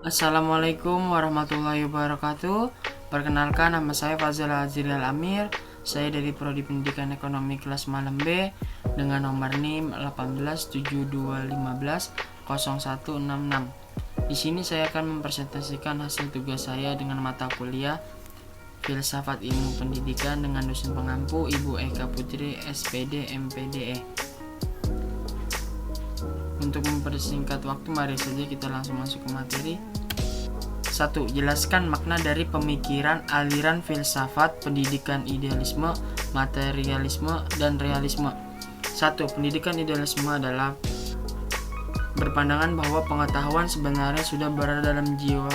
Assalamualaikum warahmatullahi wabarakatuh. Perkenalkan, nama saya Fazal Azriel Amir. Saya dari Prodi Pendidikan Ekonomi kelas malam B dengan nomor NIM 1872150166. Di sini saya akan mempresentasikan hasil tugas saya dengan mata kuliah Filsafat Ilmu Pendidikan dengan dosen pengampu Ibu Eka Putri, SPD, MPDE. Untuk mempersingkat waktu, mari saja kita langsung masuk ke materi. 1. Jelaskan makna dari pemikiran aliran filsafat pendidikan idealisme, materialisme, dan realisme. 1. Pendidikan idealisme adalah berpandangan bahwa pengetahuan sebenarnya sudah berada dalam jiwa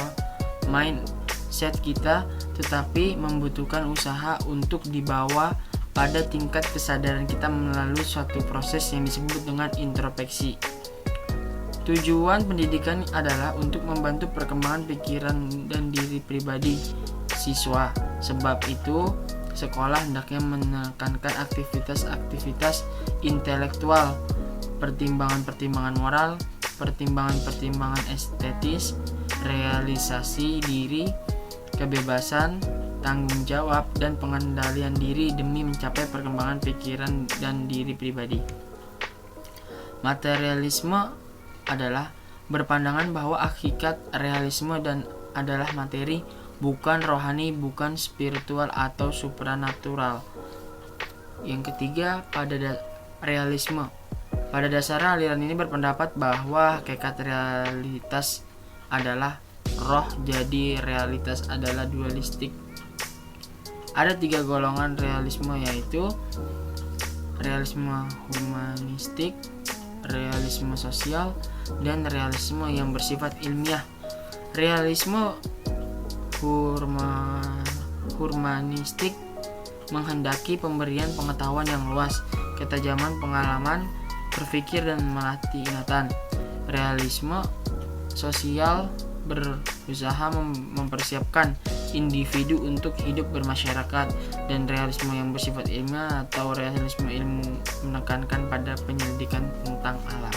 mindset kita, tetapi membutuhkan usaha untuk dibawa pada tingkat kesadaran kita melalui suatu proses yang disebut dengan introspeksi. Tujuan pendidikan adalah untuk membantu perkembangan pikiran dan diri pribadi siswa. Sebab itu, sekolah hendaknya menekankan aktivitas-aktivitas intelektual, pertimbangan-pertimbangan moral, pertimbangan-pertimbangan estetis, realisasi diri, kebebasan, tanggung jawab, dan pengendalian diri demi mencapai perkembangan pikiran dan diri pribadi. Materialisme adalah berpandangan bahwa hakikat realisme dan adalah materi, bukan rohani, bukan spiritual atau supranatural. Yang ketiga, realisme. Pada dasarnya aliran ini berpendapat bahwa hakikat realitas adalah roh, jadi realitas adalah dualistik. Ada 3 golongan realisme, yaitu realisme humanistik, realisme sosial, dan realisme yang bersifat ilmiah. Realisme humanistik menghendaki pemberian pengetahuan yang luas, ketajaman pengalaman berpikir, dan melatih ingatan. Realisme sosial berusaha mempersiapkan individu untuk hidup bermasyarakat, dan realisme yang bersifat ilmiah atau realisme ilmu menekankan pada penyelidikan tentang alam.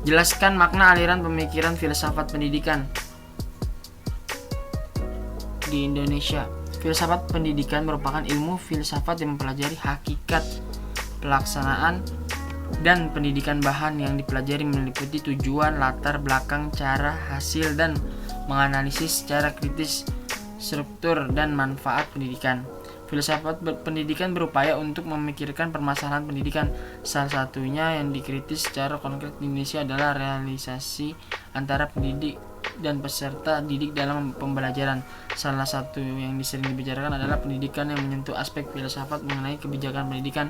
Jelaskan makna aliran pemikiran filsafat pendidikan di Indonesia. Filsafat pendidikan merupakan ilmu filsafat yang mempelajari hakikat, pelaksanaan, dan pendidikan. Bahan yang dipelajari meliputi tujuan, latar belakang, cara, hasil, dan menganalisis secara kritis struktur dan manfaat pendidikan. Filsafat pendidikan berupaya untuk memikirkan permasalahan pendidikan. Salah satunya yang dikritis secara konkret di Indonesia adalah realisasi antara pendidik dan peserta didik dalam pembelajaran. Salah satu yang sering dibicarakan adalah pendidikan yang menyentuh aspek filsafat mengenai kebijakan pendidikan,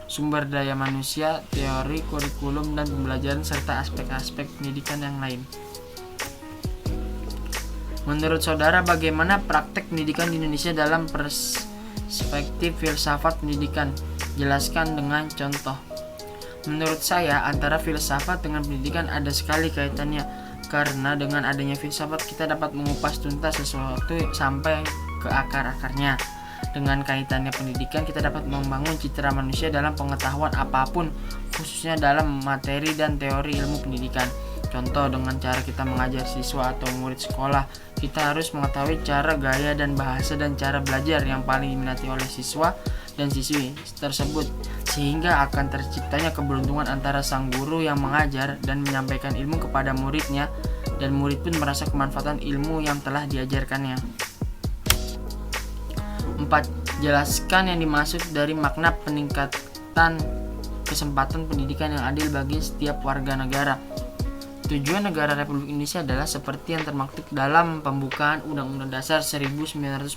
sumber daya manusia, teori, kurikulum, dan pembelajaran, serta aspek-aspek pendidikan yang lain. Menurut saudara, bagaimana praktek pendidikan di Indonesia dalam perspektif filsafat pendidikan? Jelaskan dengan contoh. Menurut saya, antara filsafat dengan pendidikan ada sekali kaitannya, karena dengan adanya filsafat kita dapat mengupas tuntas sesuatu sampai ke akar-akarnya. Dengan kaitannya pendidikan, kita dapat membangun citra manusia dalam pengetahuan apapun, khususnya dalam materi dan teori ilmu pendidikan. Contoh, dengan cara kita mengajar siswa atau murid sekolah, kita harus mengetahui cara, gaya, dan bahasa dan cara belajar yang paling diminati oleh siswa dan siswi tersebut, sehingga akan terciptanya keberuntungan antara sang guru yang mengajar dan menyampaikan ilmu kepada muridnya, dan murid pun merasa kemanfaatan ilmu yang telah diajarkannya. 4. Jelaskan yang dimaksud dari makna peningkatan kesempatan pendidikan yang adil bagi setiap warga negara. Tujuan negara Republik Indonesia adalah seperti yang termaktub dalam pembukaan Undang-Undang Dasar 1945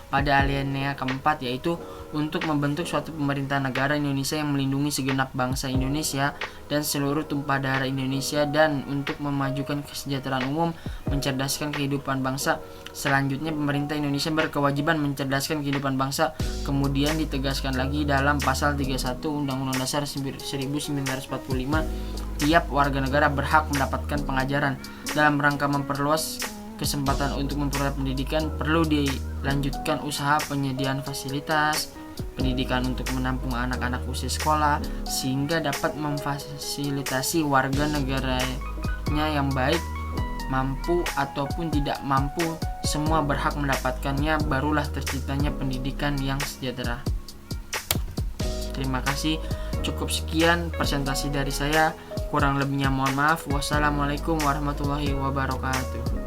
pada alinea keempat, yaitu untuk membentuk suatu pemerintahan negara Indonesia yang melindungi segenap bangsa Indonesia dan seluruh tumpah darah Indonesia, dan untuk memajukan kesejahteraan umum, mencerdaskan kehidupan bangsa. Selanjutnya, pemerintah Indonesia berkewajiban mencerdaskan kehidupan bangsa. Kemudian ditegaskan lagi dalam pasal 31 Undang-Undang Dasar 1945, tiap warga negara berhak mendapatkan pengajaran. Dalam rangka memperluas kesempatan untuk memperoleh pendidikan, perlu dilanjutkan usaha penyediaan fasilitas pendidikan untuk menampung anak-anak usia sekolah, sehingga dapat memfasilitasi warga negara haknya yang baik, mampu ataupun tidak mampu, semua berhak mendapatkannya, barulah terciptanya pendidikan yang sejahtera. Terima kasih. Cukup sekian presentasi dari saya. Kurang lebihnya mohon maaf. Wassalamualaikum warahmatullahi wabarakatuh.